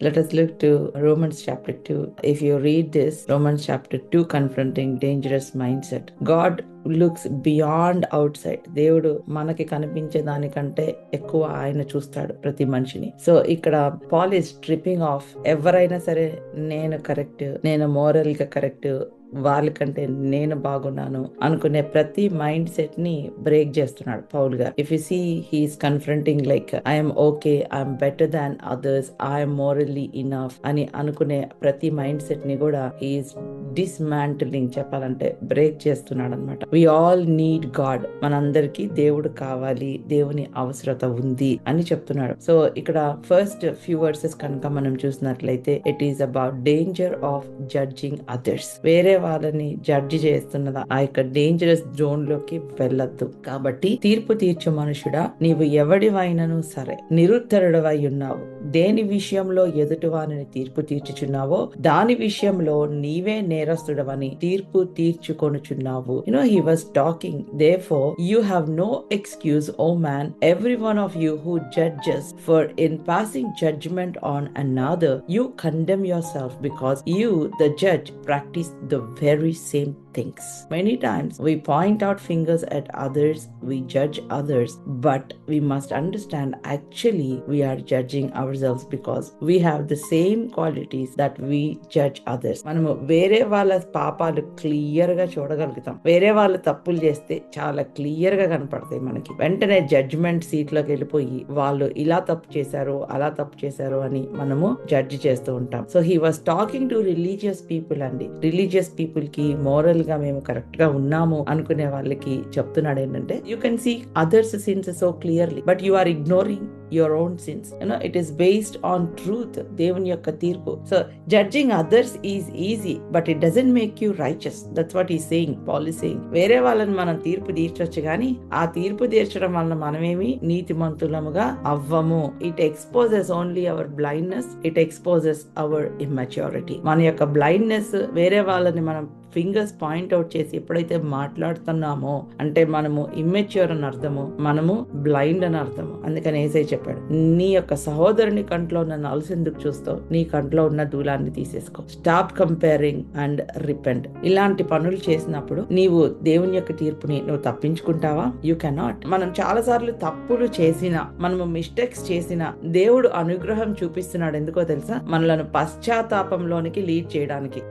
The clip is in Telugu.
Let us look to Romans chapter 2. If you read this, Romans chapter 2, confronting dangerous mindset. God looks beyond outside. దేవుడు మనకి కనిపించే దానికంటే ఎక్కువ ఆయన చూస్తాడు ప్రతి మనిషిని. సో ఇక్కడ పాల్ ఈస్ స్ట్రిప్పింగ్ ఆఫ్ ఎవరైనా సరే నేను కరెక్ట్, నేను మోరల్ గా కరెక్ట్, వాళ్ళకంటే నేను బాగున్నాను అనుకునే ప్రతి మైండ్ సెట్ ని బ్రేక్ చేస్తున్నాడు పౌల్ గారు. If you see he's confronting like I'm okay, I'm better than others, I'm morally enough అని అనుకునే ప్రతి మైండ్ సెట్ ని కూడా హీఈస్ డిస్మాంటిలింగ్, చెప్పాలంటే బ్రేక్ చేస్తున్నాడు అనమాట. వి ఆల్ నీడ్ గాడ్, మనందరికీ దేవుడు కావాలి, దేవుని అవసరత ఉంది అని చెప్తున్నాడు. సో ఇక్కడ ఫస్ట్ ఫ్యూ వర్సెస్ కనుక మనం చూసినట్లయితే it is about danger of judging others. వేరే వాళ్ళని జడ్జి చేస్తున్నదా ఆ యొక్క డేంజరస్ జోన్ లోకి వెళ్ళొద్దు. కాబట్టి తీర్పు తీర్చు మనుషుడా, నీవు ఎవడివైనను సరే నిరుత్తరుడవై ఉన్నావు. దేని విషయంలో ఎదుటి వారిని తీర్పు తీర్చుచున్నావో దాని విషయంలో నీవే నేరస్తుడవని తీర్పు తీర్చుకొనుచున్నావు. He was talking, therefore you have no excuse, O man, every one of you who judges, for in passing judgment on another you condemn yourself, because you the judge practice the very same things. Many times we point out fingers at others, we judge others, but we must understand actually we are judging ourselves, because we have the same qualities that we judge others. మనము వేరే వాళ్ళ పాపాలు క్లియర్ గా చూడగలుగుతాం. వేరే వాళ్ళు తప్పులు చేస్తే చాలా క్లియర్ గా కనపడతాయి మనకి. వెంటనే జడ్జ్మెంట్ సీట్ లోకి వెళ్ళిపోయి వాళ్ళు ఇలా తప్పు చేశారు, అలా తప్పు చేశారు అని మనము జడ్జ్ చేస్తూ ఉంటాం. So he was talking to religious people అండి. రిలీజియస్ పీపుల్ కి మోరల్ గా మేము కరెక్ట్ గా ఉన్నాము అనుకునే వాళ్ళకి చెప్తున్నాడు ఏంటంటే, you can see others sins so clearly, but you are ignoring your own sins. It is based on truth, దేవుని యొక్క తీర్పు. So judging others is easy, but it doesn't make you righteous. That's what he's saying. Paul is saying, వేరే వాళ్ళని మనం తీర్పు తీర్చొచ్చు కానీ ఆ తీర్పు తీర్చడం వలన మనమేమి నీతిమంతులముగా అవ్వము. It exposes only our blindness, it exposes our immaturity. మన యొక్క బ్లైండ్నెస్, వేరే వాళ్ళని మనం ఫింగర్స్ పాయింట్ అవుట్ చేసి ఎప్పుడైతే మాట్లాడుతున్నామో అంటే మనము ఇమ్మెచ్యూర్ అని అర్థము, మనము బ్లైండ్ అని అర్థము. అందుకని యేసయ్య చెప్పాడు, నీ యొక్క సహోదరుని కంట్లో ఉన్న నలుసు ఎందుకు చూస్తావు, నీ కంట్లో ఉన్న దూలాన్ని తీసేసుకో. Stop comparing and repent. ఇలాంటి పనులు చేసినప్పుడు నీవు దేవుని యొక్క తీర్పుని నువ్వు తప్పించుకుంటావా? You cannot. మనం చాలా సార్లు తప్పులు చేసినా, మనము మిస్టేక్స్ చేసినా దేవుడు అనుగ్రహం చూపిస్తున్నాడు. ఎందుకో తెలుసా? మనలను పశ్చాత్తాపంలోనికి లీడ్ చేయడానికి.